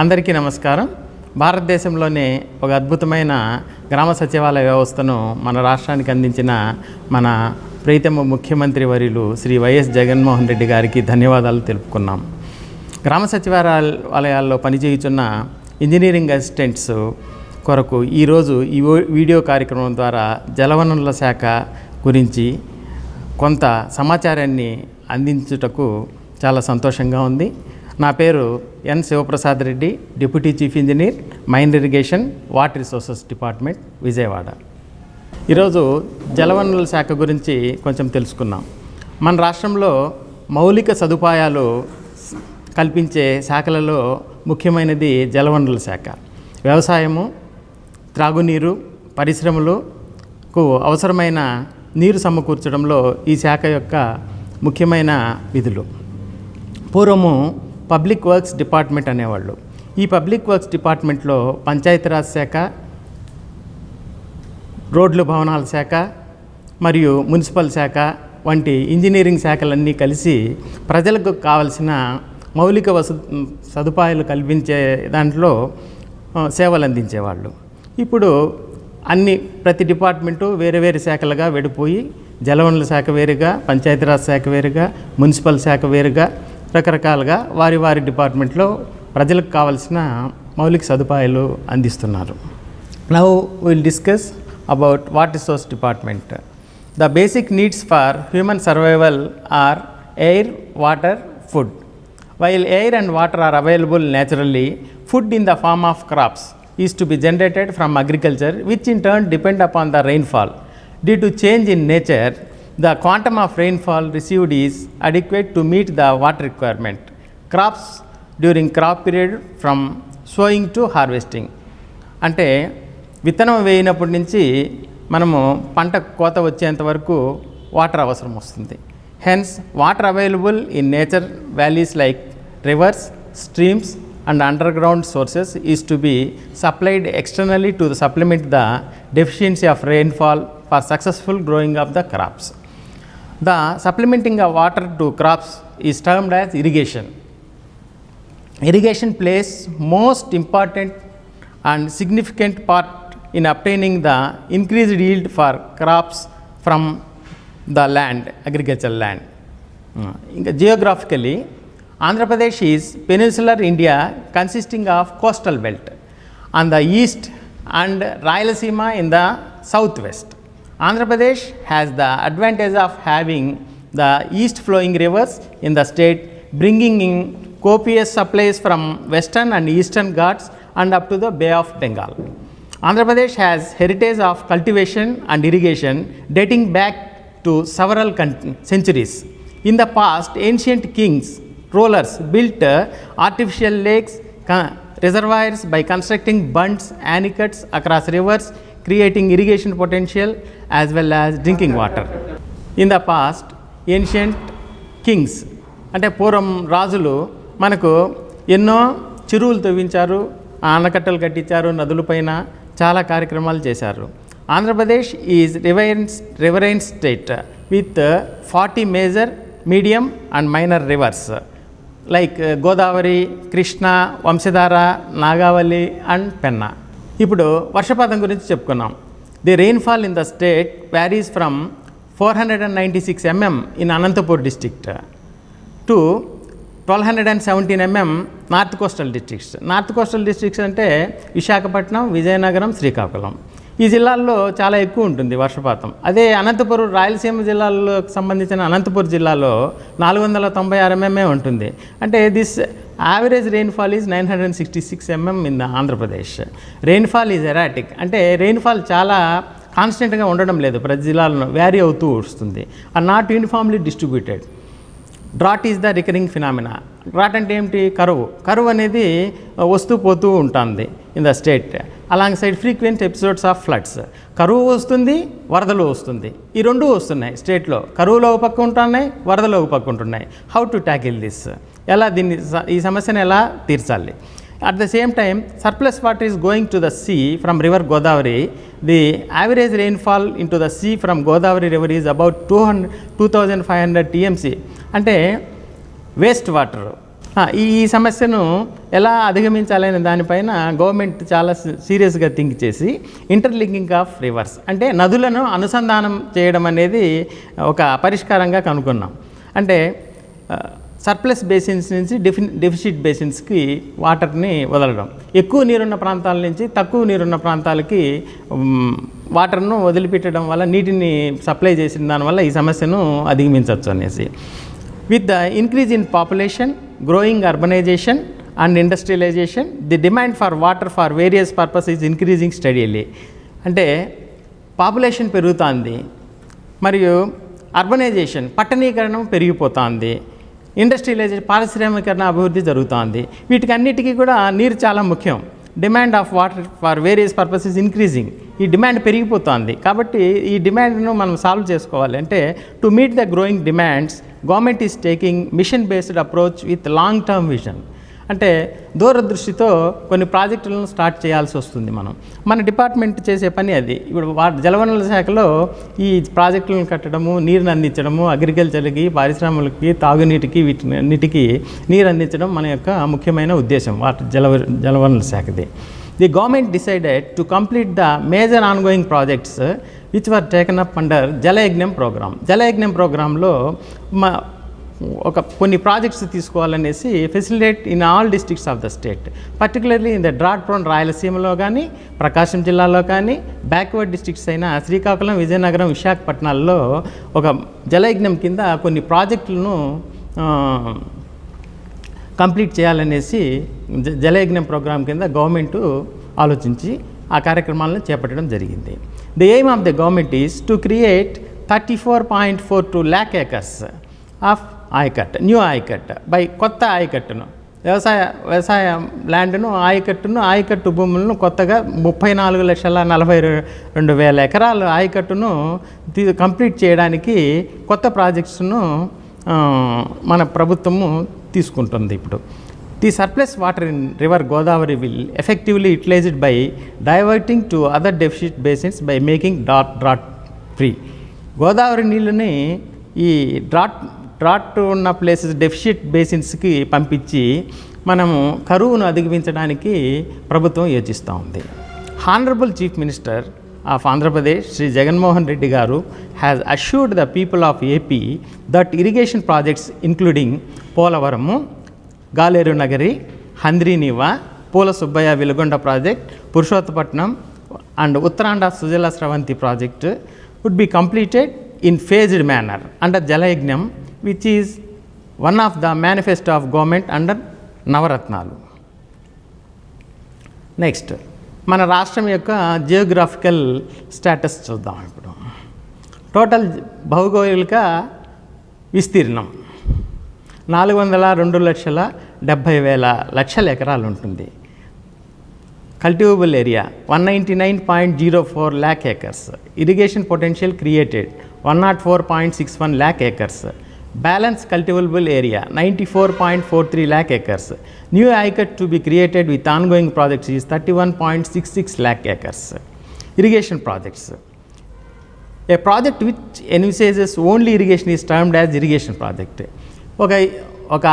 అందరికీ నమస్కారం. భారతదేశంలోనే ఒక అద్భుతమైన గ్రామ సచివాలయ వ్యవస్థను మన రాష్ట్రానికి అందించిన మన ప్రీతమ ముఖ్యమంత్రి వర్యులు శ్రీ వైఎస్ జగన్మోహన్ రెడ్డి గారికి ధన్యవాదాలు తెలుపుకున్నాం. గ్రామ సచివాలయాల్లో పనిచేయుచున్న ఇంజనీరింగ్ అసిస్టెంట్స్ కొరకు ఈరోజు ఈ వీడియో కార్యక్రమం ద్వారా జలవనరుల శాఖ గురించి కొంత సమాచారాన్ని అందించుటకు చాలా సంతోషంగా ఉంది. నా పేరు N Shivaprasad Reddy, deputy chief engineer, main irrigation, water resources department, Vijayawada. ఈరోజు జలవనరుల శాఖ గురించి కొంచెం తెలుసుకున్నాం. మన రాష్ట్రంలో మౌలిక సదుపాయాలు కల్పించే శాఖలలో ముఖ్యమైనది జలవనరుల శాఖ. వ్యవసాయము, త్రాగునీరు, పరిశ్రమలకు అవసరమైన నీరు సమకూర్చడంలో ఈ శాఖ యొక్క ముఖ్యమైన విధులు. పూర్వము పబ్లిక్ వర్క్స్ డిపార్ట్మెంట్ అనేవాళ్ళు. ఈ పబ్లిక్ వర్క్స్ డిపార్ట్మెంట్లో పంచాయతీరాజ్ శాఖ, రోడ్లు భవనాల శాఖ మరియు మున్సిపల్ శాఖ వంటి ఇంజనీరింగ్ శాఖలన్నీ కలిసి ప్రజలకు కావలసిన మౌలిక సదుపాయాలు కల్పించే దాంట్లో సేవలు అందించేవాళ్ళు. ఇప్పుడు ప్రతి డిపార్ట్మెంటు వేరే వేరే శాఖలుగా విడిపోయి జలవనరుల శాఖ వేరుగా, పంచాయతీరాజ్ శాఖ వేరుగా, మున్సిపల్ శాఖ వేరుగా రకరకాలుగా వారి డిపార్ట్మెంట్లో ప్రజలకు కావాల్సిన మౌలిక సదుపాయాలు అందిస్తున్నారు. Now will discuss about water resource department. The basic needs for human survival are air, water, food. While air and water are available naturally, food in the form of crops is to be generated from agriculture, which in turn depend upon the rainfall. Due to change in nature, the quantum of rainfall received is adequate to meet the water requirement. Crops during crop period from sowing to harvesting. అంటే విత్తనం వేయినప్పటి నుంచి మనము పంట కోత వచ్చేంత వరకు water అవసరం వస్తుంది. Hence, water available in nature valleys like rivers, streams and underground sources is to be supplied externally to supplement the deficiency of rainfall for successful growing of the crops. The supplementing of water to crops is termed as irrigation. Irrigation plays most important and significant part in obtaining the increased yield for crops from the land, agricultural land. Geographically, Andhra Pradesh is peninsular India consisting of coastal belt on the east and Rayalaseema in the southwest. Andhra Pradesh has the advantage of having the east flowing rivers in the state, bringing in copious supplies from western and eastern Ghats and up to the Bay of Bengal. Andhra Pradesh has heritage of cultivation and irrigation dating back to several centuries. In the past, ancient kings, rulers built artificial lakes, reservoirs by constructing bunds, anicuts across rivers, creating irrigation potential as well as drinking water. In the past, ancient kings అంటే పూర్వం రాజులు మనకు ఎన్నో చెరువులు తవ్వించారు, ఆనకట్టలు కట్టించారు, నదులపైన చాలా కార్యక్రమాలు చేశారు. Andhra Pradesh is riverine state with 40 major, medium and minor rivers like Godavari, Krishna, Vamsidhara, Nagavali and Penna. ఇప్పుడు వర్షపాతం గురించి చెప్పుకున్నాం. The rainfall in the state varies from 496 mm in Anantapur district to 1217 mm north coastal districts. North coastal districts అంటే విశాఖపట్నం, విజయనగరం, శ్రీకాకుళం. ఈ జిల్లాల్లో చాలా ఎక్కువ ఉంటుంది వర్షపాతం. అదే అనంతపురం, రాయలసీమ జిల్లాలకు సంబంధించిన అనంతపురం జిల్లాలో 496 mm ఉంటుంది. అంటే this average rainfall is 966 mm in Andhra Pradesh. Rainfall is erratic, అంటే రెయిన్ఫాల్ చాలా కాన్స్టెంట్గా ఉండడం లేదు, ప్రతి జిల్లాలో వ్యారీ అవుతూ వస్తుంది. Are not uniformly distributed. Drought is the recurring phenomena. Drought అంటే ఏమిటి? కరువు అనేది వస్తూ పోతూ ఉంటుంది in the state. Along side frequent episodes of floods. కరువు వస్తుంది, వరదలు వస్తుంది, ఈ రెండు వస్తున్నాయి స్టేట్లో. కరువులో ఒక పక్క ఉంటున్నాయి, వరదలు ఒక పక్క ఉంటున్నాయి. How to tackle this? ఈ సమస్యను ఎలా తీర్చాలి? At the same time, surplus water is going to the sea from river Godavari. The average rainfall into the sea from Godavari river is about 2500 TMC. అంటే వేస్ట్ వాటర్ ఈ సమస్యను ఎలా అధిగమించాలనే దానిపైన government చాలా సీరియస్గా థింక్ చేసి ఇంటర్లింకింగ్ ఆఫ్ రివర్స్ అంటే నదులను అనుసంధానం చేయడం అనేది ఒక పరిష్కారంగా కనుగొన్నాం. అంటే సర్ప్లస్ బేసిన్స్ నుంచి డెఫిసిట్ బేసిన్స్కి వాటర్ని వదలడం, ఎక్కువ నీరున్న ప్రాంతాల నుంచి తక్కువ నీరున్న ప్రాంతాలకి వాటర్ను వదిలిపెట్టడం వల్ల నీటిని సప్లై చేసిన దానివల్ల ఈ సమస్యను అధిగమించవచ్చు అనేసి. With the increase in population, growing urbanization and industrialization, the demand for water for various purpose is increasing steadily. అంటే పాపులేషన్ పెరుగుతోంది, మరియు అర్బనైజేషన్ పట్టణీకరణం పెరిగిపోతుంది, ఇండస్ట్రియలైజేషన్ పారిశ్రామికరణ అభివృద్ధి జరుగుతోంది. వీటికన్నిటికీ కూడా నీరు చాలా ముఖ్యం. Demand of water for various purposes increasing, ఈ డిమాండ్ పెరిగిపోతుంది. కాబట్టి ఈ డిమాండ్ను మనం సాల్వ్ చేసుకోవాలి అంటే to meet the growing demands government is taking mission based approach with long term vision. అంటే దూరదృష్టితో కొన్ని ప్రాజెక్టులను స్టార్ట్ చేయాల్సి వస్తుంది. మన డిపార్ట్మెంట్ చేసే పని అది. ఇప్పుడు జలవనరుల శాఖలో ఈ ప్రాజెక్టులను కట్టడము, నీరుని అందించడము, అగ్రికల్చర్కి, పారిశ్రామికలకి, తాగునీటికి, వీటిన్నిటికీ నీరు అందించడం మన యొక్క ముఖ్యమైన ఉద్దేశం జలవనరుల శాఖది. The government decided to complete the major ongoing projects which were taken up under Jalayagnam programme. Jalayagnam ప్రోగ్రాంలో కొన్ని ప్రాజెక్ట్స్ తీసుకోవాలనేసి facilitate in all districts of the state, particularly in the drought prone రాయలసీమలో కానీ, ప్రకాశం జిల్లాలో కానీ, బ్యాక్వర్డ్ డిస్ట్రిక్ట్స్ అయిన శ్రీకాకుళం, విజయనగరం, విశాఖపట్నాల్లో ఒక జలయజ్ఞం కింద కొన్ని ప్రాజెక్టులను కంప్లీట్ చేయాలనేసి జలయజ్ఞం ప్రోగ్రాం కింద గవర్నమెంటు ఆలోచించి ఆ కార్యక్రమాలను చేపట్టడం జరిగింది. The aim of the government is to create 34.42 lakh acres of ayacut, new ayacut by కొత్త ఆయకట్టును, వ్యవసాయ ల్యాండ్ను, ఆయకట్టు భూములను కొత్తగా 34,42,000 ఎకరాలు ఆయకట్టును కంప్లీట్ చేయడానికి కొత్త ప్రాజెక్ట్స్ను మన ప్రభుత్వము తీసుకుంటుంది. ఇప్పుడు the surplus water in river Godavari will effectively utilized by diverting to other deficit basins by making drought free. Godavari నీళ్ళని ఈ డ్రాట్ ఉన్న ప్లేసెస్ డెఫిసిట్ బేసిన్స్కి పంపించి మనము కరువును అధిగమించడానికి ప్రభుత్వం యోచిస్తూ ఉంది. Honourable chief minister of Andhra Pradesh Shri Jaganmohan Reddy garu has assured the people of AP that irrigation projects including Polavaram, Galeru Nagari, Handri Neeva, Poola Subbaiah Veligonda project, Purushothapatnam and Uttarandhra Sujala Sravanthi project would be completed in phased manner under Jalayagnyam, which is one of the manifesto of government under Navaratnalu. Next మన రాష్ట్రం యొక్క geographical status చూద్దాం. ఇప్పుడు total భౌగోళిక విస్తీర్ణం 402,70,00,000 ఎకరాలు ఉంటుంది. Cultivable area 199.04 lakh acres. Irrigation potential created 104.61 lakh acres. Balance cultivable area 94.43 lakh acres. New ayacut to be created with ongoing projects is 31.66 lakh acres. Irrigation projects. A project which envisages only irrigation is termed as irrigation project. ఒక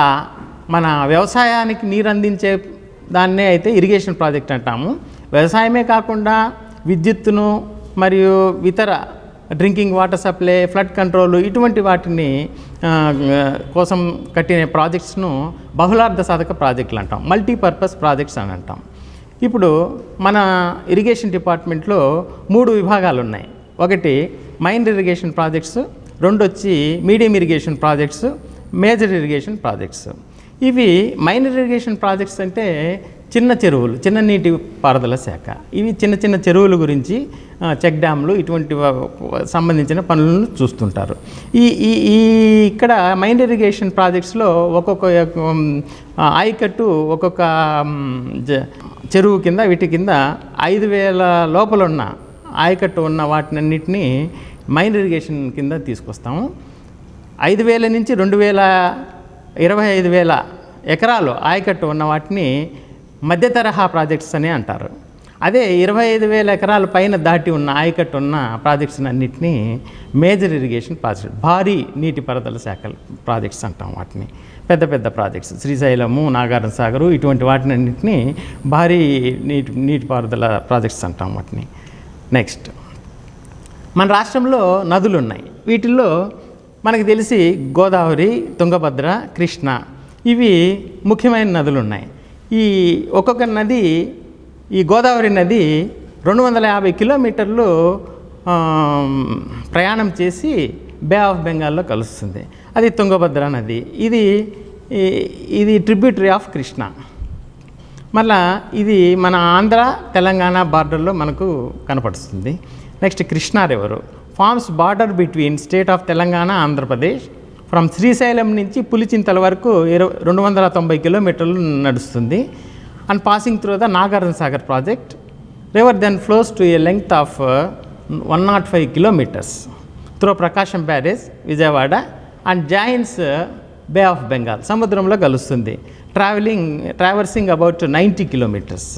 మన వ్యవసాయానికి నీరు అందించే దాన్నే అయితే irrigation project అంటాము. వ్యవసాయమే కాకుండా విద్యుత్తును మరియు ఇతర drinking water supply, flood control ఇటువంటి వాటిని కోసం కట్టిన ప్రాజెక్ట్స్ను బహుళార్థ సాధక ప్రాజెక్టులు అంటాం, మల్టీపర్పస్ ప్రాజెక్ట్స్ అని అంటాం. ఇప్పుడు మన ఇరిగేషన్ డిపార్ట్మెంట్లో 3 విభాగాలు ఉన్నాయి. ఒకటి మైనర్ ఇరిగేషన్ ప్రాజెక్ట్స్, 2 వచ్చి medium irrigation projects, major irrigation projects. ఇవి మైనర్ ఇరిగేషన్ ప్రాజెక్ట్స్ అంటే చిన్న చెరువులు, చిన్న నీటి పారుదల శాఖ. ఇవి చిన్న చెరువుల గురించి, చెక్ డ్యామ్లు ఇటువంటి సంబంధించిన పనులను చూస్తుంటారు. ఇక్కడ మైనర్ ఇరిగేషన్ ప్రాజెక్ట్స్లో ఒక్కొక్క ఆయకట్టు ఒక్కొక్క చెరువు కింద, వీటి కింద 5,000 లోపల ఉన్న ఆయకట్టు ఉన్న వాటినన్నిటినీ మైనర్ ఇరిగేషన్ కింద తీసుకొస్తాము. 5,000 నుంచి 25,000 ఎకరాలు ఆయకట్టు ఉన్న వాటిని మధ్య తరహా ప్రాజెక్ట్స్ అని అంటారు. అదే 25,000 ఎకరాల పైన దాటి ఉన్న ఆయకట్టు ఉన్న ప్రాజెక్ట్స్ అన్నింటినీ మేజర్ ఇరిగేషన్ ప్రాజెక్ట్, భారీ నీటిపారుదల శాఖ ప్రాజెక్ట్స్ అంటాం వాటిని. పెద్ద పెద్ద ప్రాజెక్ట్స్ శ్రీశైలము, నాగార్జున సాగరు ఇటువంటి వాటినన్నింటినీ భారీ నీటిపారుదల ప్రాజెక్ట్స్ అంటాం వాటిని. నెక్స్ట్ మన రాష్ట్రంలో నదులు ఉన్నాయి. వీటిల్లో మనకు తెలిసి గోదావరి, తుంగభద్ర, కృష్ణ ఇవి ముఖ్యమైన నదులు ఉన్నాయి. ఈ ఒక్కొక్క నది, ఈ గోదావరి నది 250 కిలోమీటర్లు ప్రయాణం చేసి బే ఆఫ్ బెంగాల్లో కలుస్తుంది. అది తుంగభద్ర నది. ఇది ట్రిబ్యూటరీ ఆఫ్ కృష్ణ. మళ్ళా ఇది మన ఆంధ్ర తెలంగాణ బార్డర్లో మనకు కనపడుతుంది. Next Krishna river forms border between state of Telangana, Andhra Pradesh. From Srisailam నుంచి పులిచింతల వరకు 290 కిలోమీటర్లు నడుస్తుంది. And passing through the Nagarjuna Sagar project. River then flows to a length of 105 kilometres through Prakasam barrage, Vijayawada and joins bay of Bengal. సముద్రంలో కలుస్తుంది. ట్రావర్సింగ్ అబౌట్ 90 కిలోమీటర్స్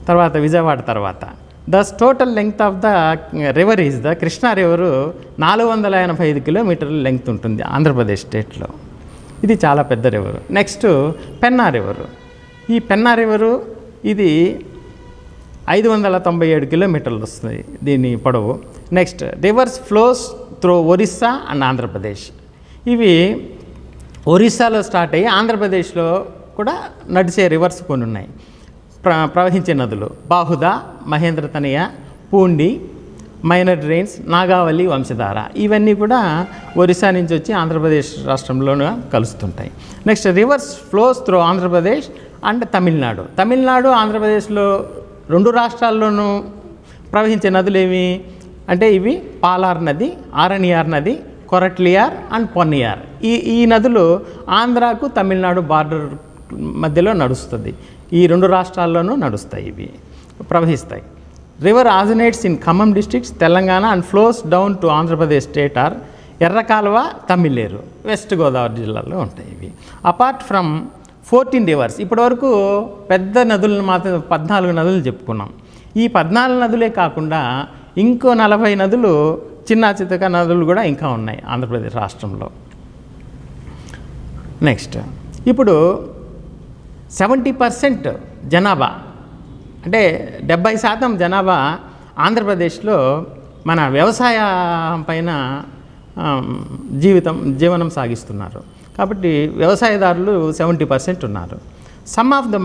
తర్వాత విజయవాడ తర్వాత. Thus total length of the river is the Krishna river 485 కిలోమీటర్ల length ఉంటుంది ఆంధ్రప్రదేశ్ స్టేట్లో. ఇది చాలా పెద్ద రివరు. Next Penna river. ఈ పెన్నా రివరు ఇది 597 కిలోమీటర్లు వస్తుంది దీని పొడవు. Next rivers flows through Orissa and Andhra Pradesh. ఇవి ఒరిస్సాలో స్టార్ట్ అయ్యి ఆంధ్రప్రదేశ్లో కూడా నడిచే రివర్స్ కొన్ని ఉన్నాయి. ప్రవహించే నదులు బాహుదా, మహేంద్ర తనయ, పూండి, మైనర్ డ్రైన్స్, నాగావళి, వంశధార ఇవన్నీ కూడా ఒరిస్సా నుంచి వచ్చి ఆంధ్రప్రదేశ్ రాష్ట్రంలోనూ కలుస్తుంటాయి. Next rivers flows through Andhra Pradesh and Tamil Nadu. Tamil Nadu, ఆంధ్రప్రదేశ్లో 2 రాష్ట్రాల్లోనూ ప్రవహించే నదులు ఏవి అంటే ఇవి పాలార్ నది, ఆరణియార్ నది, కొరట్లియార్ అండ్ పొన్నియార్. ఈ నదులు ఆంధ్రాకు తమిళనాడు బార్డర్ మధ్యలో నడుస్తుంది. ఈ 2 రాష్ట్రాల్లోనూ నడుస్తాయి, ఇవి ప్రవహిస్తాయి. River originates in Khammam districts, Telangana and flows down to Andhra Pradesh state or Errakaluva, Tammileru, west Godavari జిల్లాలో ఉంటాయి ఇవి. అపార్ట్ ఫ్రమ్ 14 రివర్స్, ఇప్పటివరకు పెద్ద నదులను మాత్రం 14 నదులు చెప్పుకున్నాం. ఈ 14 నదులే కాకుండా ఇంకో 40 నదులు, చిన్న చితక నదులు కూడా ఇంకా ఉన్నాయి ఆంధ్రప్రదేశ్ రాష్ట్రంలో. నెక్స్ట్ ఇప్పుడు 70% జనాభా అంటే 70% జనాభా ఆంధ్రప్రదేశ్లో మన వ్యవసాయం పైన జీవనం సాగిస్తున్నారు. కాబట్టి వ్యవసాయదారులు 70% ఉన్నారు. Some of the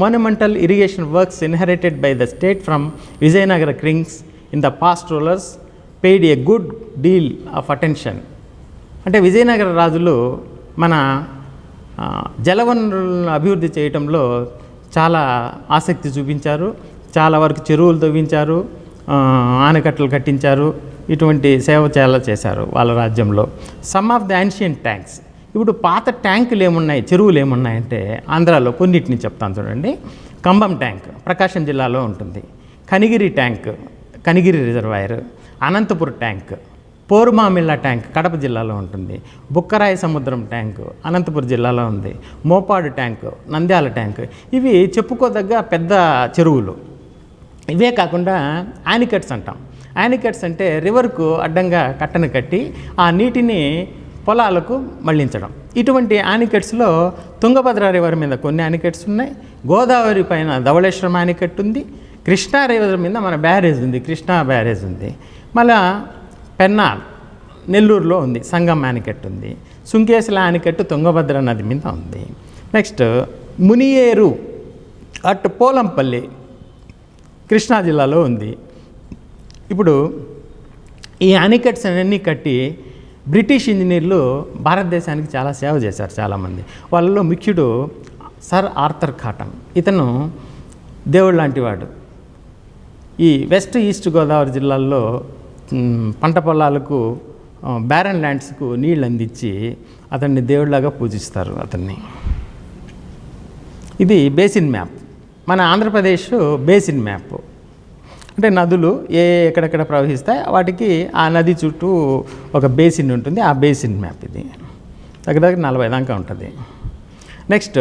monumental irrigation works inherited by the state from Vijayanagara kings in the past rulers paid a good deal of attention. అంటే విజయనగర రాజులు మన జలవనరులను అభివృద్ధి చేయటంలో చాలా ఆసక్తి చూపించారు. చాలా వరకు చెరువులు తవ్వించారు, ఆనకట్టలు కట్టించారు. ఇటువంటి సేవ చాలా చేశారు వాళ్ళ రాజ్యంలో. Some of the ancient tanks, ఇప్పుడు పాత ట్యాంకులు ఏమున్నాయి, చెరువులు ఏమున్నాయంటే ఆంధ్రాలో కొన్నిటిని చెప్తాను చూడండి. కంబం ట్యాంక్ ప్రకాశం జిల్లాలో ఉంటుంది. Kanigiri tank, Kanigiri reservoir. Anantapuram tank, Porumamilla tank Kadapa జిల్లాలో ఉంటుంది. బుక్కరాయ సముద్రం ట్యాంకు అనంతపురం జిల్లాలో ఉంది. Mopadu tank, Nandyal tank. ఇవి చెప్పుకోదగ్గ పెద్ద చెరువులు. ఇవే కాకుండా యానికట్స్ అంటాం. యానికట్స్ అంటే రివర్కు అడ్డంగా కట్టను కట్టి ఆ నీటిని పొలాలకు మళ్లించడం. ఇటువంటి యానికట్స్లో తుంగభద్ర రివర్ మీద కొన్ని యానికట్స్ ఉన్నాయి. గోదావరి పైన ధవళేశ్వరం యానికట్ ఉంది. కృష్ణా రివర్ మీద మన బ్యారేజ్ ఉంది, కృష్ణా బ్యారేజ్ ఉంది. మళ్ళా పెన్నాల్ నెల్లూరులో ఉంది, సంగం యానికట్ ఉంది. సుంకేశ్ల యానికట్టు తుంగభద్ర నది మీద ఉంది. నెక్స్ట్ మునియేరు అట్ పోలంపల్లి కృష్ణా జిల్లాలో ఉంది. ఇప్పుడు ఈ యానికట్స్ అన్నీ కట్టి బ్రిటిష్ ఇంజనీర్లు భారతదేశానికి చాలా సేవ చేశారు చాలామంది. వాళ్ళలో ముఖ్యుడు సర్ ఆర్థర్ కాటన్. ఇతను దేవుడు లాంటివాడు. ఈ వెస్ట్ ఈస్ట్ గోదావరి జిల్లాల్లో పంట పొలాలకు, బ్యారన్ ల్యాండ్స్కు నీళ్ళు అందించి అతన్ని దేవుడిలాగా పూజిస్తారు అతన్ని. ఇది బేసిన్ మ్యాప్, మన ఆంధ్రప్రదేశ్ బేసిన్ మ్యాప్. అంటే నదులు ఎక్కడెక్కడ ప్రవహిస్తాయి వాటికి ఆ నది చుట్టూ ఒక బేసిన్ ఉంటుంది. ఆ బేసిన్ మ్యాప్ ఇది దగ్గర 40 దాకా ఉంటుంది. Next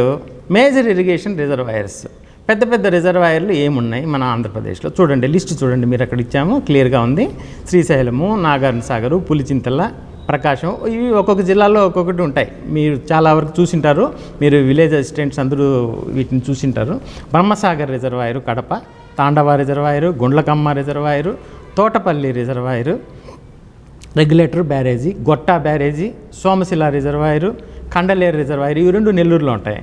major irrigation reservoirs. పెద్ద పెద్ద రిజర్వాయర్లు ఏమున్నాయి మన ఆంధ్రప్రదేశ్లో చూడండి, లిస్ట్ చూడండి. మీరు అక్కడ ఇచ్చాము, క్లియర్గా ఉంది. శ్రీశైలము, నాగార్జున సాగరు, పులిచింతల, ప్రకాశం, ఇవి ఒక్కొక్క జిల్లాలో ఒక్కొక్కటి ఉంటాయి. మీరు చాలా వరకు చూసింటారు, మీరు విలేజ్ అసిస్టెంట్స్ అందరూ వీటిని చూసింటారు. Brahmasagar reservoir Kadapa, Thandava reservoir, Gundlakamma reservoir, Thotapalli reservoir, regulator barrage, Gotta barrage, Somasila reservoir, Kandaleru reservoir, ఇవి రెండు నెల్లూరులో ఉంటాయి,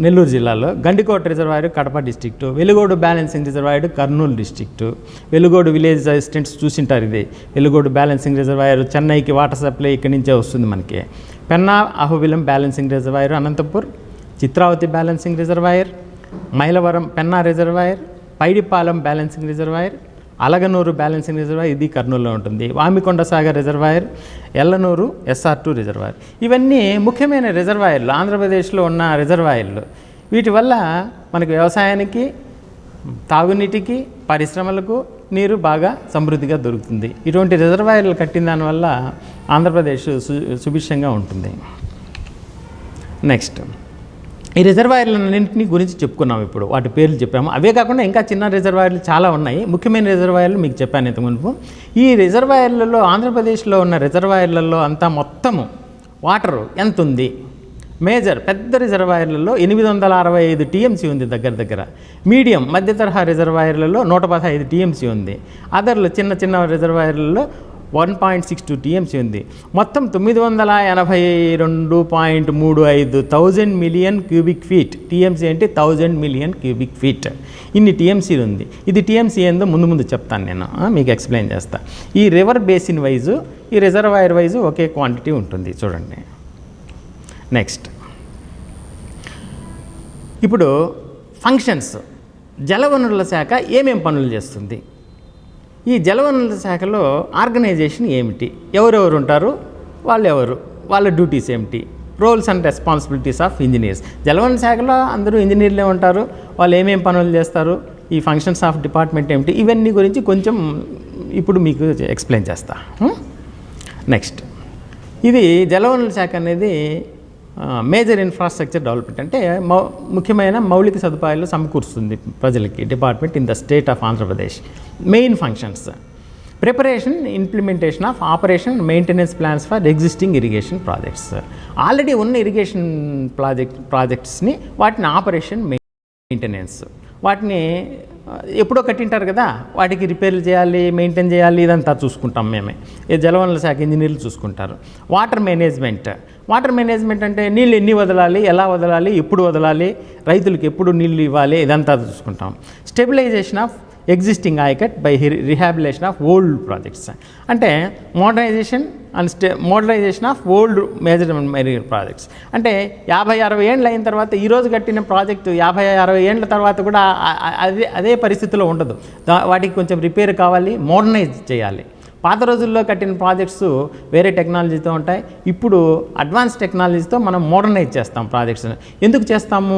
నెల్లూరు జిల్లాలో. Gandikota reservoir Kadapa district, Velugodu balancing reservoir Kurnool district. Velugodu village assistants చూసింటారు, ఇది వెలుగోడు బ్యాలెన్సింగ్ రిజర్వాయర్, చెన్నైకి వాటర్ సప్లై ఇక్కడి నుంచే వస్తుంది మనకి. Penna Ahobilam balancing reservoir Anantapur, Chitravathi balancing reservoir, Mylavaram Penna reservoir, Paidipalem balancing reservoir, Alaganur balancing reservoir, ఇది కర్నూలులో ఉంటుంది. Vamikonda Sagar reservoir, Yellanur SR2 reservoir. ఇవన్నీ ముఖ్యమైన రిజర్వాయర్లు, ఆంధ్రప్రదేశ్లో ఉన్న రిజర్వాయర్లు. వీటి వల్ల మనకు వ్యవసాయానికి, తాగునీటికి, పరిశ్రమలకు నీరు బాగా సమృద్ధిగా దొరుకుతుంది. ఇటువంటి రిజర్వాయర్లు కట్టిన దానివల్ల ఆంధ్రప్రదేశ్ సుభిక్షంగా ఉంటుంది. నెక్స్ట్, ఈ రిజర్వాయర్లన్నింటినీ గురించి చెప్పుకున్నాం, ఇప్పుడు వాటి పేర్లు చెప్పాము. అవే కాకుండా ఇంకా చిన్న రిజర్వాయర్లు చాలా ఉన్నాయి. ముఖ్యమైన రిజర్వాయర్లు మీకు చెప్పాను ఇంతకు మునుపు. ఈ రిజర్వాయర్లలో, ఆంధ్రప్రదేశ్లో ఉన్న రిజర్వాయర్లలో అంతా మొత్తము వాటరు ఎంత ఉంది? మేజర్ పెద్ద రిజర్వాయర్లలో 865 TMC ఉంది దగ్గర. మీడియం మధ్య తరహా రిజర్వాయర్లలో 115 TMC ఉంది. అదర్లు చిన్న చిన్న రిజర్వాయర్లలో 1.62 TMC ఉంది. మొత్తం 982.35 1000 మిలియన్ క్యూబిక్ ఫీట్. TMC అంటే 1000 మిలియన్ క్యూబిక్ ఫీట్. ఇన్ని TMC ఉంది. ఇది TMC ఏందో ముందు చెప్తాను నేను, మీకు ఎక్స్ప్లెయిన్ చేస్తా. ఈ రివర్ బేసిన్ వైజు, ఈ రిజర్వాయర్ వైజు ఒకే క్వాంటిటీ ఉంటుంది, చూడండి. నెక్స్ట్, ఇప్పుడు ఫంక్షన్స్, జలవనరుల శాఖ ఏమేం పనులు చేస్తుంది? ఈ జలవనరుల శాఖలో ఆర్గనైజేషన్ ఏమిటి, ఎవరెవరు ఉంటారు, వాళ్ళ డ్యూటీస్ ఏమిటి, roles and responsibilities of engineers. జలవనరుల శాఖలో అందరూ ఇంజనీర్లే ఉంటారు, వాళ్ళు ఏమేం పనులు చేస్తారు, ఈ ఫంక్షన్స్ ఆఫ్ డిపార్ట్మెంట్ ఏమిటి, ఇవన్నీ గురించి కొంచెం ఇప్పుడు మీకు ఎక్స్ప్లెయిన్ చేస్తా. నెక్స్ట్, ఇది జలవనరుల శాఖ అనేది మేజర్ ఇన్ఫ్రాస్ట్రక్చర్ డెవలప్మెంట్, అంటే ముఖ్యమైన మౌలిక సదుపాయాలు సమకూరుస్తుంది ప్రజలకి department in the state of Andhra Pradesh. Main functions: preparation, implementation of operation and maintenance plans for existing irrigation projects. Already ఉన్న ఇరిగేషన్ ప్రాజెక్ట్స్ని, వాటిని ఆపరేషన్, మెయింటెనెన్స్, వాటిని ఎప్పుడో కట్టింటారు కదా, వాటికి రిపేర్లు చేయాలి, మెయింటైన్ చేయాలి, ఇదంతా చూసుకుంటాం మేమే. జలవనరుల శాఖ ఇంజనీర్లు చూసుకుంటారు. వాటర్ మేనేజ్మెంట్ అంటే నీళ్ళు ఎన్ని వదలాలి, ఎలా వదలాలి, ఎప్పుడు వదలాలి, రైతులకు ఎప్పుడు నీళ్ళు ఇవ్వాలి, ఇదంతా చూసుకుంటాం. Stabilisation of existing ayacut by rehabilitation of old projects, అంటే modernisation of old major medium projects. అంటే 50-60 ఏళ్ళు అయిన తర్వాత, ఈరోజు కట్టిన ప్రాజెక్టు 50-60 ఏళ్ళ తర్వాత కూడా అదే పరిస్థితిలో ఉండదు. వాటికి కొంచెం రిపేర్ కావాలి, మోడర్నైజ్ చేయాలి. పాత రోజుల్లో కట్టిన ప్రాజెక్ట్స్ వేరే టెక్నాలజీతో ఉంటాయి. ఇప్పుడు అడ్వాన్స్ టెక్నాలజీతో మనం మోడర్నైజ్ చేస్తాం ప్రాజెక్ట్స్. ఎందుకు చేస్తాము?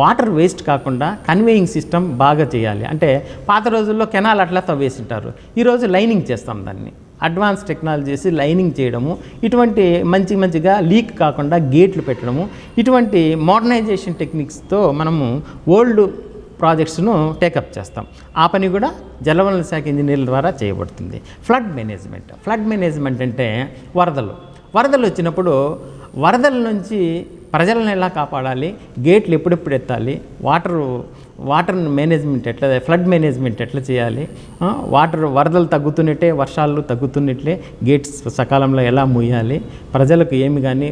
వాటర్ వేస్ట్ కాకుండా కన్వేయింగ్ సిస్టమ్ బాగా చేయాలి. అంటే పాత రోజుల్లో కెనాల్ అట్లా తవ్వేసింటారు, ఈరోజు లైనింగ్ చేస్తాం దాన్ని. అడ్వాన్స్ టెక్నాలజీస్ లైనింగ్ చేయడము, ఇటువంటి మంచిగా లీక్ కాకుండా గేట్లు పెట్టడము, ఇటువంటి మోడర్నైజేషన్ టెక్నిక్స్తో మనము ఓల్డ్ ప్రాజెక్ట్స్ను టేకప్ చేస్తాం. ఆ పని కూడా జలవనరుల శాఖ ఇంజనీర్ల ద్వారా చేయబడుతుంది. ఫ్లడ్ మేనేజ్మెంట్ అంటే వరదలు వచ్చినప్పుడు వరదల నుంచి ప్రజలను ఎలా కాపాడాలి, గేట్లు ఎప్పుడెప్పుడు ఎత్తాలి, వాటర్ మేనేజ్మెంట్ ఎట్లా, ఫ్లడ్ మేనేజ్మెంట్ ఎట్లా చేయాలి, వరదలు తగ్గుతున్నట్టే, వర్షాలు తగ్గుతున్నట్లే గేట్స్ సకాలంలో ఎలా మూయాలి, ప్రజలకు ఏమి కానీ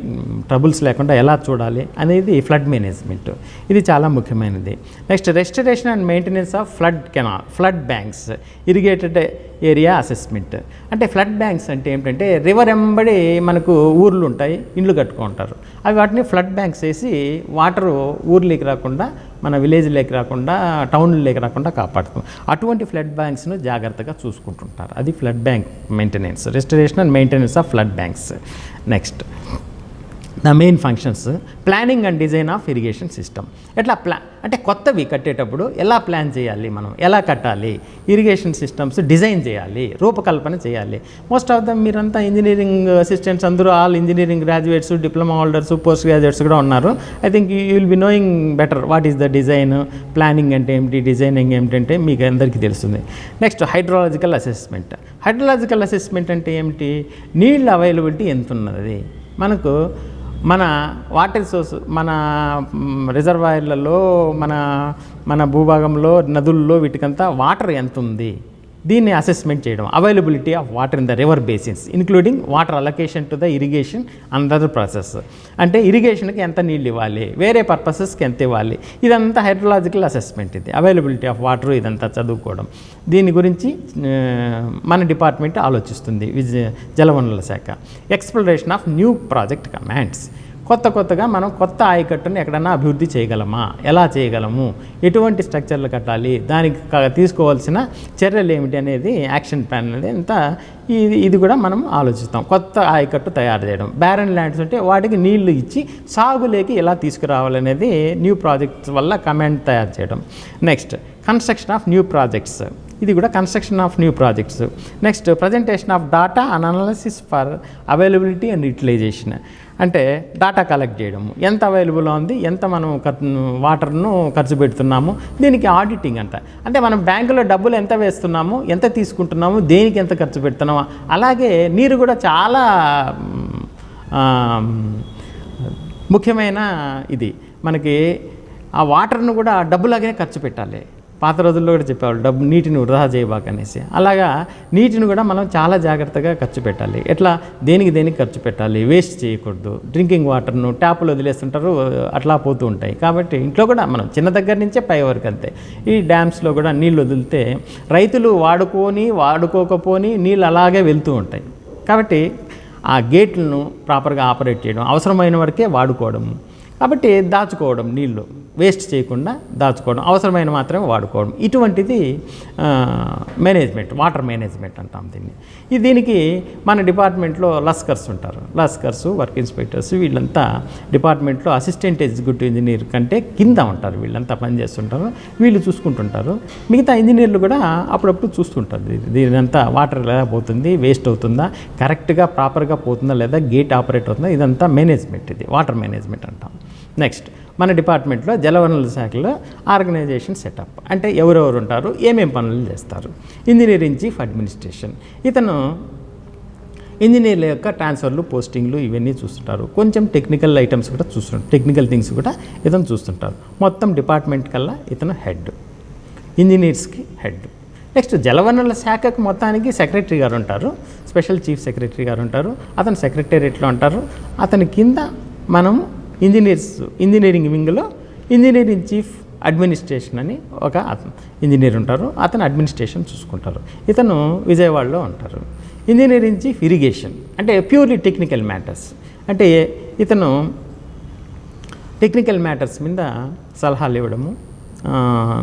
ట్రబుల్స్ లేకుండా ఎలా చూడాలి అనేది ఫ్లడ్ మేనేజ్మెంట్. ఇది చాలా ముఖ్యమైనది. Next, restoration and maintenance of flood banks, irrigated area assessment. అంటే ఫ్లడ్ బ్యాంక్స్ అంటే ఏమిటంటే, రివర్ ఎంబడి మనకు ఊర్లు ఉంటాయి, ఇండ్లు కట్టుకుంటారు, అవి వాటిని ఫ్లడ్ బ్యాంక్స్ వేసి వాటరు ఊర్లోకి రాకుండా, మన విలేజ్లోకి రాకుండా, టౌన్లోకి రాకుండా కాపాడుతాం. అటువంటి ఫ్లడ్ బ్యాంక్స్ను జాగ్రత్తగా చూసుకుంటుంటారు. అది flood bank maintenance, restoration and maintenance of flood banks. Next, the main functions planning and design of irrigation system. ఎట్లా అంటే కొత్తవి కట్టేటప్పుడు ఎలా ప్లాన్ చేయాలి, మనం ఎలా కట్టాలి, ఇరిగేషన్ సిస్టమ్స్ డిజైన్ చేయాలి, రూపకల్పన చేయాలి. మోస్ట్ ఆఫ్ దమ్ మీరంతా ఇంజనీరింగ్ అసిస్టెంట్స్ అందరూ all engineering graduates, diploma holders, post graduates కూడా ఉన్నారు. I think you will be knowing better what is the design, planning అంటే ఏమిటి, డిజైనింగ్ ఏమిటంటే మీకు అందరికీ తెలుస్తుంది. Next hydrological assessment. Hydrological assessment అంటే ఏమిటి, నీళ్ళ అవైలబిలిటీ ఎంత ఉన్నది మనకు, మన వాటర్ సోర్స్, మన రిజర్వాయర్లలో, మన భూభాగంలో, నదుల్లో, వీటికంతా వాటర్ ఎంత ఉంది దీన్ని అసెస్మెంట్ చేయడం. Availability of water in the river basins including water allocation to the irrigation and other process. అంటే ఇరిగేషన్కి ఎంత నీళ్ళు ఇవ్వాలి, వేరే పర్పసెస్కి ఎంత ఇవ్వాలి, ఇదంతా హైడ్రలాజికల్ అసెస్మెంట్. ఇది అవైలబిలిటీ ఆఫ్ వాటర్ ఇదంతా చదువుకోవడం. దీని గురించి మన డిపార్ట్మెంట్ ఆలోచిస్తుంది, జలవనరుల శాఖ. Exploration of new project commands. కొత్తగా మనం కొత్త ఆయకట్టును ఎక్కడన్నా అభివృద్ధి చేయగలమా, ఎలా చేయగలము, ఎటువంటి స్ట్రక్చర్లు కట్టాలి, దానికి తీసుకోవాల్సిన చర్యలు ఏమిటి అనేది యాక్షన్ ప్లాన్ అనేది అంతా ఇది కూడా మనం ఆలోచిస్తాం. కొత్త ఆయకట్టు తయారు చేయడం. బ్యారన్ ల్యాండ్స్ అంటే వాటికి నీళ్లు ఇచ్చి సాగులేకి ఎలా తీసుకురావాలనేది న్యూ ప్రాజెక్ట్స్ వల్ల కమాండ్ తయారు చేయడం. Next construction of new projects. ఇది కూడా construction of new projects. Next presentation of data and analysis for availability and utilization. అంటే డాటా కలెక్ట్ చేయడము, ఎంత అవైలబుల్ ఉంది, ఎంత మనం వాటర్ను ఖర్చు పెడుతున్నాము, దీనికి ఆడిటింగ్ అంట. అంటే మనం బ్యాంకులో డబ్బులు ఎంత వేస్తున్నాము, ఎంత తీసుకుంటున్నాము, దేనికి ఎంత ఖర్చు పెడుతున్నాము. అలాగే నీరు కూడా చాలా ముఖ్యమైన ఇది. మనకి ఆ వాటర్ను కూడా డబ్బులాగే ఖర్చు పెట్టాలి. పాత రోజుల్లో కూడా చెప్పేవాళ్ళు నీటిని వృధా చేయబాకనేసి. అలాగా నీటిని కూడా మనం చాలా జాగ్రత్తగా ఖర్చు పెట్టాలి. ఎట్లా దేనికి ఖర్చు పెట్టాలి, వేస్ట్ చేయకూడదు. డ్రింకింగ్ వాటర్ను ట్యాపులు వదిలేస్తుంటారు, అట్లా పోతూ ఉంటాయి. కాబట్టి ఇంట్లో కూడా మనం చిన్న దగ్గర నుంచే పై వరకు అంతే. ఈ డ్యామ్స్లో కూడా నీళ్ళు వదిలితే రైతులు వాడుకోకపోని నీళ్ళు అలాగే వెళ్తూ ఉంటాయి. కాబట్టి ఆ గేట్లను ప్రాపర్గా ఆపరేట్ చేయడం, అవసరమైన వరకే వాడుకోవడం. కాబట్టి దాచుకోవడం, నీళ్ళు వేస్ట్ చేయకుండా దాచుకోవడం, అవసరమైన మాత్రమే వాడుకోవడం. ఇటువంటిది మేనేజ్మెంట్, వాటర్ మేనేజ్మెంట్ అంటాం దీన్ని. దీనికి మన డిపార్ట్మెంట్లో లస్కర్స్ ఉంటారు. లస్కర్స్, వర్క్ ఇన్స్పెక్టర్స్, వీళ్ళంతా డిపార్ట్మెంట్లో అసిస్టెంట్ ఎగ్జిక్యూటివ్ ఇంజనీర్ కంటే కింద ఉంటారు. వీళ్ళంతా పనిచేస్తుంటారు, వీళ్ళు చూసుకుంటుంటారు. మిగతా ఇంజనీర్లు కూడా అప్పుడప్పుడు చూస్తుంటారు. దీనంతా వాటర్ ఎలా పోతుంది, వేస్ట్ అవుతుందా, కరెక్ట్గా ప్రాపర్గా పోతుందా లేదా, గేట్ ఆపరేట్ అవుతుందా, ఇదంతా మేనేజ్మెంట్. ఇది వాటర్ మేనేజ్మెంట్ అంటాం. నెక్స్ట్ మన డిపార్ట్మెంట్లో జలవనరుల శాఖలో ఆర్గనైజేషన్ సెటప్. అంటే ఎవరెవరు ఉంటారు, ఏమేం పనులు చేస్తారు. Engineering chief administration. ఇతను ఇంజనీర్ల యొక్క ట్రాన్స్ఫర్లు, పోస్టింగ్లు ఇవన్నీ చూస్తుంటారు. కొంచెం టెక్నికల్ ఐటమ్స్ కూడా చూస్తుంటారు, టెక్నికల్ థింగ్స్ కూడా ఇతను చూస్తుంటారు. మొత్తం డిపార్ట్మెంట్ కల్లా ఇతను హెడ్, ఇంజనీర్స్కి హెడ్. నెక్స్ట్ జలవనరుల శాఖకు మొత్తానికి సెక్రటరీ గారు ఉంటారు, స్పెషల్ చీఫ్ సెక్రటరీ గారు ఉంటారు. అతను సెక్రటేరియట్లో ఉంటారు. అతని కింద మనము ఇంజనీరింగ్ వింగ్లో ఇంజనీరింగ్ చీఫ్ అడ్మినిస్ట్రేషన్ అని ఒక ఇంజనీర్ ఉంటారు. అతను అడ్మినిస్ట్రేషన్ చూసుకుంటారు. ఇతను విజయవాడలో ఉంటారు. ఇంజనీరింగ్ చీఫ్ ఇరిగేషన్ అంటే ప్యూర్లీ టెక్నికల్ మ్యాటర్స్. అంటే ఇతను టెక్నికల్ మ్యాటర్స్ మీద సలహాలు ఇవ్వడము,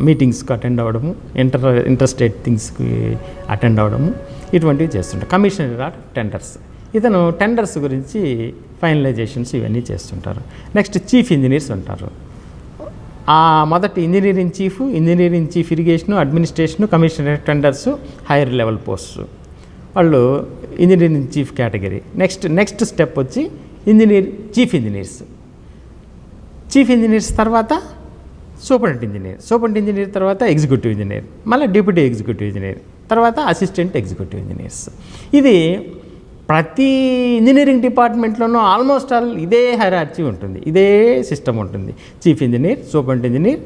మీటింగ్స్కి అటెండ్ అవ్వడము, ఇంటర్స్టేట్ థింగ్స్కి అటెండ్ అవ్వడము, ఇటువంటివి చేస్తుంటారు. Commissioner of tenders. ఇతను టెండర్స్ గురించి ఫైనలైజేషన్స్ ఇవన్నీ చేస్తుంటారు. నెక్స్ట్ చీఫ్ ఇంజనీర్స్ ఉంటారు. ఆ మొదటి engineering chief irrigation, administration, commissioner tenders, higher level posts, వాళ్ళు engineering chief category. Next step వచ్చి చీఫ్ ఇంజనీర్స్ తర్వాత సూపరింటెండెంట్ ఇంజనీర్ తర్వాత ఎగ్జిక్యూటివ్ ఇంజనీర్, మళ్ళీ డిప్యూటీ ఎగ్జిక్యూటివ్ ఇంజనీర్, తర్వాత అసిస్టెంట్ ఎగ్జిక్యూటివ్ ఇంజనీర్స్. ఇది ప్రతి ఇంజనీరింగ్ డిపార్ట్మెంట్లోనూ ఆల్మోస్ట్ ఆల్ ఇదే హైరార్కీ ఉంటుంది, ఇదే సిస్టమ్ ఉంటుంది. Chief engineer, superintendent engineer,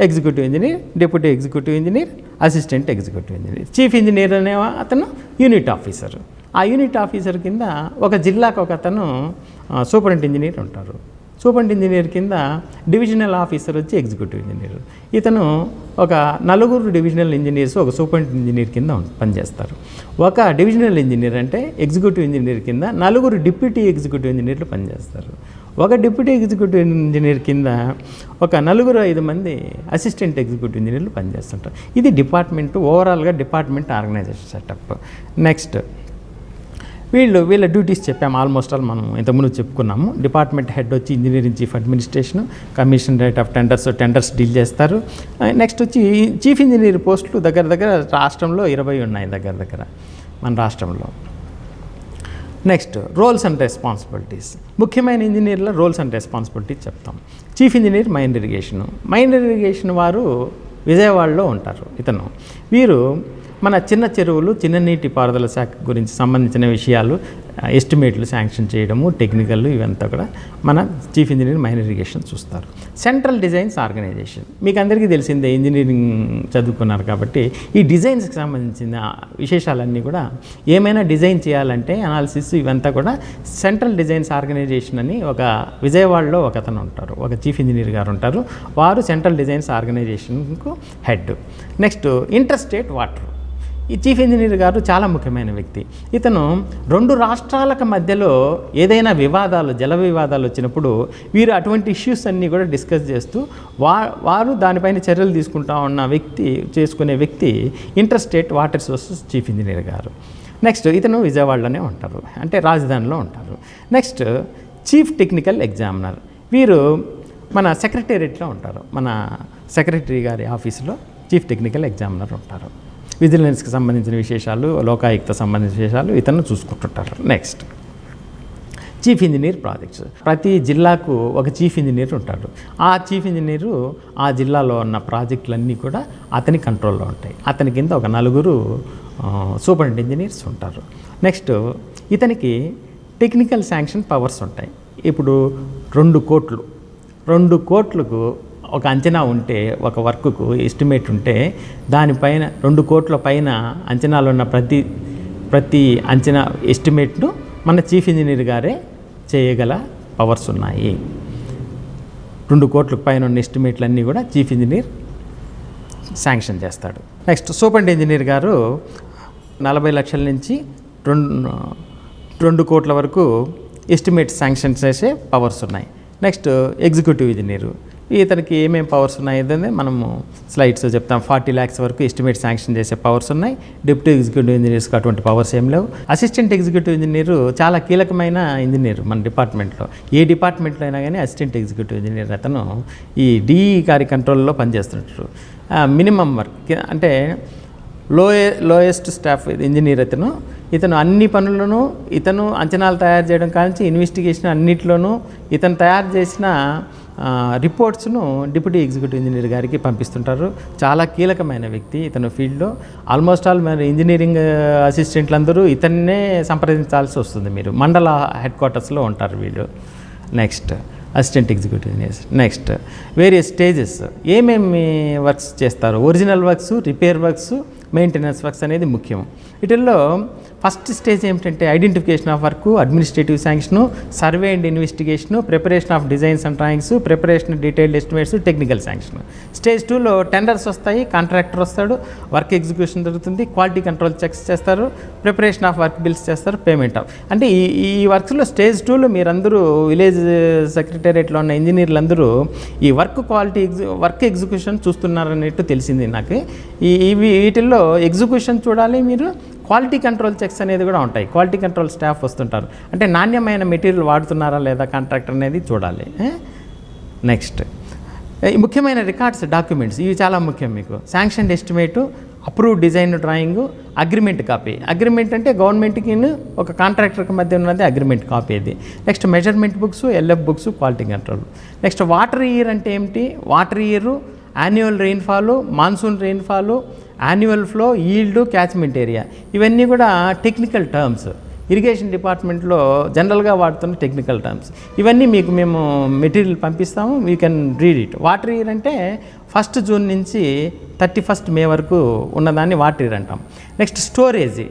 executive engineer, deputy executive engineer, assistant executive engineer. Chief engineer అనే అతను యూనిట్ ఆఫీసర్. ఆ యూనిట్ ఆఫీసర్ కింద ఒక జిల్లాకు ఒక అతను సూపరింటెండెంట్ ఇంజనీర్ ఉంటారు. సూపరింటెండెంట్ ఇంజనీర్ కింద డివిజనల్ ఆఫీసర్ వచ్చి ఎగ్జిక్యూటివ్ ఇంజనీర్. ఇతను ఒక 4 డివిజనల్ ఇంజనీర్స్ ఒక సూపరింటెండెంట్ ఇంజనీర్ కింద పనిచేస్తారు. ఒక డివిజనల్ ఇంజనీర్ అంటే ఎగ్జిక్యూటివ్ ఇంజనీర్ కింద 4 డిప్యూటీ ఎగ్జిక్యూటివ్ ఇంజనీర్లు పనిచేస్తారు. ఒక డిప్యూటీ ఎగ్జిక్యూటివ్ ఇంజనీర్ కింద ఒక 4-5 మంది అసిస్టెంట్ ఎగ్జిక్యూటివ్ ఇంజనీర్లు పనిచేస్తుంటారు. ఇది డిపార్ట్మెంట్ ఓవరాల్గా డిపార్ట్మెంట్ ఆర్గనైజేషన్ సెటప్. నెక్స్ట్ వీళ్ళ డ్యూటీస్ చెప్పాము ఆల్మోస్ట్ ఆల్ మనం ఇంతకుముందు చెప్పుకున్నాము. డిపార్ట్మెంట్ హెడ్ వచ్చి engineering chief administration, commissionerate of tenders deal చేస్తారు. నెక్స్ట్ వచ్చి చీఫ్ ఇంజనీర్ పోస్టులు దగ్గర రాష్ట్రంలో 20 ఉన్నాయి దగ్గర మన రాష్ట్రంలో. Next roles and responsibilities. ముఖ్యమైన ఇంజనీర్ల రోల్స్ అండ్ రెస్పాన్సిబిలిటీస్ చెప్తాం. చీఫ్ ఇంజనీర్ మైన్ ఇరిగేషన్ వారు విజయవాడలో ఉంటారు. వీరు మన చిన్న చెరువులు, చిన్న నీటి పారుదల శాఖ గురించి సంబంధించిన విషయాలు, ఎస్టిమేట్లు శాంక్షన్ చేయడము, టెక్నికల్ ఇవంతా కూడా మన చీఫ్ ఇంజనీర్ మైన్ ఇరిగేషన్ చూస్తారు. సెంట్రల్ డిజైన్స్ ఆర్గనైజేషన్ మీకు అందరికీ తెలిసిందే, ఇంజనీరింగ్ చదువుకున్నారు కాబట్టి ఈ డిజైన్స్కి సంబంధించిన విశేషాలన్నీ కూడా ఏమైనా డిజైన్ చేయాలంటే అనాలిసిస్ ఇవంతా కూడా సెంట్రల్ డిజైన్స్ ఆర్గనైజేషన్ అని ఒక విజయవాడలో ఒక అతను ఉంటారు, ఒక చీఫ్ ఇంజనీర్ గారు ఉంటారు. వారు సెంట్రల్ డిజైన్స్ ఆర్గనైజేషన్కు head. Next inter state water. ఈ చీఫ్ ఇంజనీర్ గారు చాలా ముఖ్యమైన వ్యక్తి. ఇతను 2 రాష్ట్రాలకు మధ్యలో ఏదైనా వివాదాలు, జల వివాదాలు వచ్చినప్పుడు వీరు అటువంటి ఇష్యూస్ అన్నీ కూడా డిస్కస్ చేస్తూ వారు దానిపైన చర్యలు చేసుకునే వ్యక్తి inter state water sources chief engineer గారు. నెక్స్ట్ ఇతను విజయవాడలోనే ఉంటారు, అంటే రాజధానిలో ఉంటారు. Next chief technical examiner. వీరు మన సెక్రటేరియట్లో ఉంటారు, మన సెక్రటరీ గారి ఆఫీసులో చీఫ్ టెక్నికల్ ఎగ్జామినర్ ఉంటారు. విజిలెన్స్కి సంబంధించిన విశేషాలు, లోకాయుక్త సంబంధించిన విషయాలు ఇతను చూసుకుంటుంటారు. Next chief engineer projects. ప్రతి జిల్లాకు ఒక చీఫ్ ఇంజనీర్ ఉంటాడు. ఆ చీఫ్ ఇంజనీరు ఆ జిల్లాలో ఉన్న ప్రాజెక్టులన్నీ కూడా అతని కంట్రోల్లో ఉంటాయి. అతని కింద ఒక 4 సూపరింటెండెంట్ ఇంజనీర్స్ ఉంటారు. నెక్స్ట్ ఇతనికి టెక్నికల్ శాంక్షన్ పవర్స్ ఉంటాయి. ఇప్పుడు 2 కోట్లకు ఒక అంచనా ఉంటే, ఒక వర్క్కు ఎస్టిమేట్ ఉంటే, దానిపైన 2 కోట్ల పైన అంచనాలు ఉన్న ప్రతి అంచనా ఎస్టిమేట్ను మన చీఫ్ ఇంజనీర్ గారే చేయగల పవర్స్ ఉన్నాయి. 2 కోట్లకు పైన ఉన్న ఎస్టిమేట్లన్నీ కూడా చీఫ్ ఇంజనీర్ శాంక్షన్ చేస్తాడు. నెక్స్ట్ సూపరింటెండెంట్ ఇంజనీర్ గారు 40 లక్షల నుంచి 2 కోట్ల వరకు ఎస్టిమేట్ శాంక్షన్ చేసే పవర్స్ ఉన్నాయి. Next executive engineer. ఇతనికి ఏమేమి పవర్స్ ఉన్నాయి అనేది మనము స్లైడ్స్ చెప్తాం. 40 lakhs వరకు ఎస్టిమేట్ శాంక్షన్ చేసే పవర్స్ ఉన్నాయి. డిప్యూటీ ఎగ్జిక్యూటివ్ ఇంజనీర్స్కి అటువంటి పవర్స్ ఏం లేవు. అసిస్టెంట్ ఎగ్జిక్యూటివ్ ఇంజనీరు చాలా కీలకమైన ఇంజనీర్ మన డిపార్ట్మెంట్లో. ఏ డిపార్ట్మెంట్లో అయినా కానీ అసిస్టెంట్ ఎగ్జిక్యూటివ్ ఇంజనీర్ అతను ఈ డిఈ గారి కంట్రోల్లో పనిచేస్తుంటారు. మినిమం వర్క్ అంటే లోయెస్ట్ స్టాఫ్ ఇంజనీర్ ఇతను అన్ని పనులను అంచనాలు తయారు చేయడం కానించి ఇన్వెస్టిగేషన్ అన్నిట్లోనూ ఇతను తయారు చేసిన రిపోర్ట్స్ను డిప్యూటీ ఎగ్జిక్యూటివ్ ఇంజనీర్ గారికి పంపిస్తుంటారు. చాలా కీలకమైన వ్యక్తి ఇతను ఫీల్డ్లో. ఆల్మోస్ట్ ఆల్ మన ఇంజనీరింగ్ అసిస్టెంట్లందరూ ఇతన్నే సంప్రదించాల్సి వస్తుంది. మీరు మండల హెడ్ క్వార్టర్స్లో ఉంటారు వీళ్ళు. Next assistant executive engineers. Next various stages ఏమేమి వర్క్స్ చేస్తారు. Original works, repair works, maintenance works అనేది ముఖ్యం. వీటిల్లో ఫస్ట్ స్టేజ్ ఏమిటంటే identification of work, administrative sanction, survey and investigation, preparation of designs and drawings, preparation detailed estimates, technical sanction. Stage 2లో tenders వస్తాయి, contractor వస్తాడు, work execution జరుగుతుంది, quality control checks చేస్తారు, preparation of work bills చేస్తారు, payment of. అంటే ఈ వర్క్స్లో stage 2లో మీరందరూ విలేజ్ సెక్రటేరియట్లో ఉన్న ఇంజనీర్లందరూ ఈ వర్క్ ఎగ్జిక్యూషన్ చూస్తున్నారనేట్టు తెలిసింది నాకు. వీటిల్లో ఎగ్జిక్యూషన్ చూడాలి మీరు, క్వాలిటీ కంట్రోల్ చెక్స్ అనేది కూడా ఉంటాయి. క్వాలిటీ కంట్రోల్ స్టాఫ్ వస్తుంటారు, అంటే నాణ్యమైన మెటీరియల్ వాడుతున్నారా లేదా కాంట్రాక్టర్ అనేది చూడాలి. నెక్స్ట్ ముఖ్యమైన రికార్డ్స్, డాక్యుమెంట్స్ ఇవి చాలా ముఖ్యం మీకు. Sanction estimate, approved design drawing, agreement copy. Agreement అంటే గవర్నమెంట్కి ఒక కాంట్రాక్టర్కి మధ్య ఉన్నది అగ్రిమెంట్ కాపీ అది. Next measurement books, LF books, quality control. Next water year అంటే ఏమిటి, water year, annual rainfall, monsoon rainfall, annual flow, yield, catchment area, ఇవన్నీ కూడా టెక్నికల్ టర్మ్స్. ఇరిగేషన్ డిపార్ట్మెంట్లో జనరల్గా వాడుతున్న టెక్నికల్ టర్మ్స్. ఇవన్నీ మీకు మేము మెటీరియల్ పంపిస్తాము, we can read it. Water year అంటే 1 జూన్ నుంచి 31 మే వరకు ఉన్నదాన్ని వాటర్ ఇయర్ అంటాం. Next storage.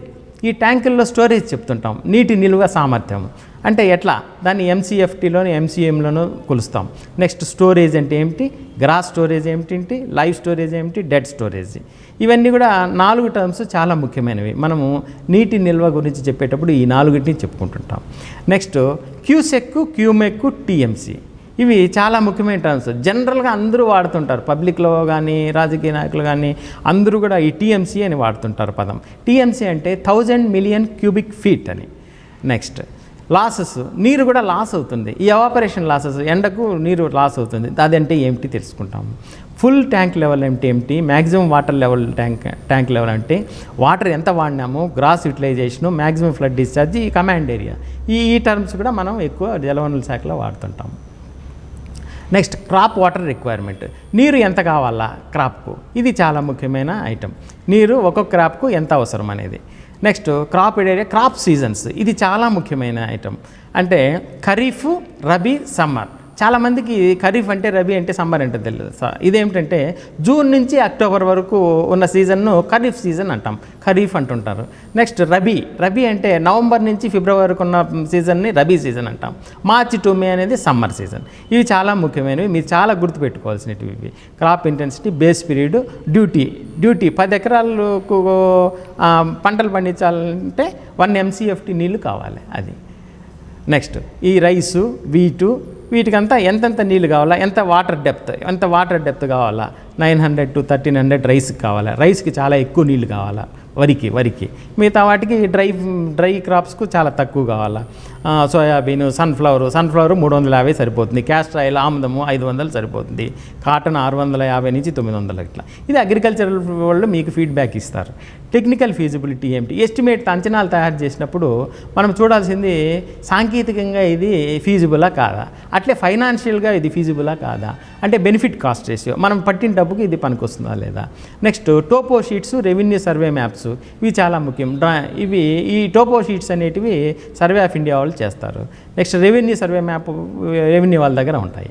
ఈ ట్యాంకుల్లో స్టోరేజ్ చెప్తుంటాం, నీటి నిల్వ సామర్థ్యం అంటే ఎట్లా, దాన్ని ఎంసీఎఫ్టీలోను ఎంసీఎంలోనూ కొలుస్తాం. నెక్స్ట్ స్టోరేజ్ అంటే ఏమిటి, గ్రాస్ స్టోరేజ్ ఏమిటి, లైవ్ స్టోరేజ్ ఏమిటి, డెడ్ స్టోరేజ్. ఇవన్నీ కూడా 4 టర్మ్స్ చాలా ముఖ్యమైనవి. మనము నీటి నిల్వ గురించి చెప్పేటప్పుడు ఈ 4టిని చెప్పుకుంటుంటాం. నెక్స్ట్ క్యూసెక్, క్యూమెక్, టీఎంసీ, ఇవి చాలా ముఖ్యమైన టర్మ్స్. జనరల్గా అందరూ వాడుతుంటారు, పబ్లిక్లో కానీ రాజకీయ నాయకులు కానీ అందరూ కూడా ఈ టీఎంసీ అని వాడుతుంటారు పదం. టీఎంసీ అంటే 1000 మిలియన్ క్యూబిక్ ఫీట్ అని. నెక్స్ట్ లాసెస్, నీరు కూడా లాస్ అవుతుంది. ఈ ఎవాపరేషన్ లాసెస్, ఎండకు నీరు లాస్ అవుతుంది. అదంటే ఏమిటి తెలుసుకుంటాము. ఫుల్ ట్యాంక్ లెవెల్ అంటే ఏమిటి, maximum water level tank level అంటే వాటర్ ఎంత వాడినాము, గ్రాస్ యూటిలైజేషను, మ్యాక్సిమం ఫ్లడ్ డిశ్చార్జ్, ఈ కమాండ్ ఏరియా, ఈ టర్మ్స్ కూడా మనం ఎక్కువ జలవనరుల శాఖలో వాడుతుంటాము. నెక్స్ట్ క్రాప్ వాటర్ రిక్వైర్మెంట్, నీరు ఎంత కావాలా క్రాప్కు, ఇది చాలా ముఖ్యమైన ఐటమ్. నీరు ఒక్కొక్క క్రాప్కు ఎంత అవసరం అనేది. Next crop area, crop seasons, ఇది చాలా ముఖ్యమైన ఐటమ్. అంటే ఖరీఫ్, రబీ, సమ్మర్. చాలామందికి ఖరీఫ్ అంటే రబీ అంటే సమ్మర్ అంటే తెలియదు. ఇదేమిటంటే జూన్ నుంచి అక్టోబర్ వరకు ఉన్న సీజన్ను ఖరీఫ్ సీజన్ అంటాం, ఖరీఫ్ అంటుంటారు. నెక్స్ట్ రబీ అంటే నవంబర్ నుంచి ఫిబ్రవరి వరకు ఉన్న సీజన్ని రబీ సీజన్ అంటాం. మార్చి టు మే అనేది సమ్మర్ సీజన్. ఇవి చాలా ముఖ్యమైనవి, మీరు చాలా గుర్తుపెట్టుకోవాల్సినవి ఇవి. Crop intensity, base period, duty 10 ఎకరాలకు పంటలు పండించాలంటే 1 MCFT నీళ్లు కావాలి అది. నెక్స్ట్ ఈ రైసు, వీటికంతా ఎంతెంత నీళ్ళు కావాలా, ఎంత వాటర్ డెప్త్ కావాలా, 900 to 1300 రైస్కి కావాలా. రైస్కి చాలా ఎక్కువ నీళ్ళు కావాలా, వరికి. మిగతా వాటికి డ్రై క్రాప్స్కు చాలా తక్కువ కావాలా. సోయాబీన్, సన్ఫ్లవర్ 350 సరిపోతుంది. క్యాస్టర్ ఆయిల్, ఆముదము 500 సరిపోతుంది. కాటన్ 650 నుంచి 900 ఇట్లా. ఇది అగ్రికల్చరల్ వాళ్ళు మీకు ఫీడ్బ్యాక్ ఇస్తారు. టెక్నికల్ ఫీజిబిలిటీ ఏమిటి, ఎస్టిమేట్ అంచనాలు తయారు చేసినప్పుడు మనం చూడాల్సింది సాంకేతికంగా ఇది ఫీజిబులా కాదా, అట్లే ఫైనాన్షియల్గా ఇది ఫీజిబులా కాదా, అంటే బెనిఫిట్ కాస్ట్ రేషియో, మనం పట్టిన డబ్బుకి ఇది పనికొస్తుందా లేదా. Next topo sheets, revenue survey maps, ఇవి చాలా ముఖ్యం. ఈ టోపో షీట్స్ అనేటివి సర్వే ఆఫ్ ఇండియా వాళ్ళు చేస్తారు. Next revenue survey map revenue వాళ్ళ దగ్గర ఉంటాయి.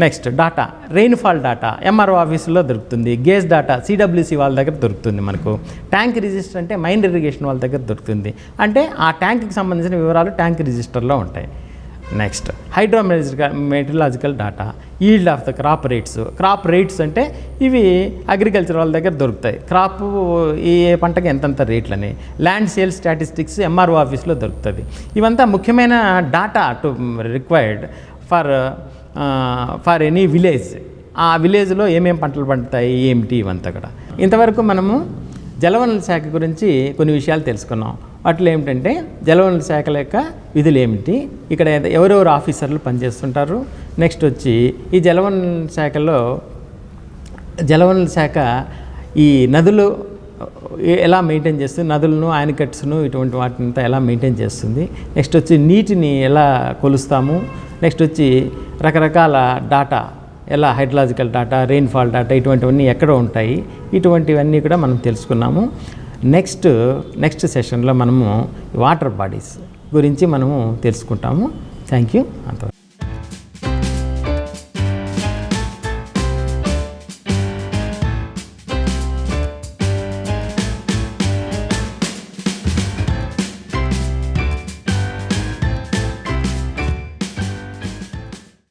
Next data, rainfall data MRO ఆఫీసులో దొరుకుతుంది. గేజ్ డాటా CWC వాళ్ళ దగ్గర దొరుకుతుంది మనకు. ట్యాంక్ రిజిస్టర్ అంటే మైండ్ ఇరిగేషన్ వాళ్ళ దగ్గర దొరుకుతుంది. అంటే ఆ ట్యాంక్కి సంబంధించిన వివరాలు ట్యాంక్ రిజిస్టర్లో ఉంటాయి. Next meteorological data, yield of the crop rates అంటే ఇవి అగ్రికల్చర్ వాళ్ళ దగ్గర దొరుకుతాయి. క్రాప్ ఏ పంటకి ఎంతంత రేట్లని. ల్యాండ్ సేల్స్ స్టాటిస్టిక్స్ MRO ఆఫీస్లో దొరుకుతుంది. ఇవంతా ముఖ్యమైన data required for any village. ఆ విలేజ్లో ఏమేమి పంటలు పండుతాయి ఏమిటి ఇవంతా కూడా. ఇంతవరకు మనము జలవనరుల శాఖ గురించి కొన్ని విషయాలు తెలుసుకున్నాం. వాటిలో ఏమిటంటే జలవనరుల శాఖల యొక్క విధులు ఏమిటి, ఇక్కడ ఎవరెవరు ఆఫీసర్లు పనిచేస్తుంటారు. నెక్స్ట్ వచ్చి ఈ జలవనరుల శాఖ ఈ నదులు ఎలా మెయింటైన్ చేస్తుంది, నదులను, ఆయనకట్స్ను, ఇటువంటి వాటిని ఎలా మెయింటైన్ చేస్తుంది. నెక్స్ట్ వచ్చి నీటిని ఎలా కొలుస్తాము. నెక్స్ట్ వచ్చి రకరకాల డాటా, ఎలా హైడ్రలాజికల్ డాటా, రెయిన్ఫాల్ డాటా, ఇటువంటివన్నీ ఎక్కడ ఉంటాయి, ఇటువంటివన్నీ కూడా మనం తెలుసుకున్నాము. నెక్స్ట్ సెషన్లో మనము వాటర్ బాడీస్ గురించి మనము తెలుసుకుంటాము. Thank you. అంతవరకు.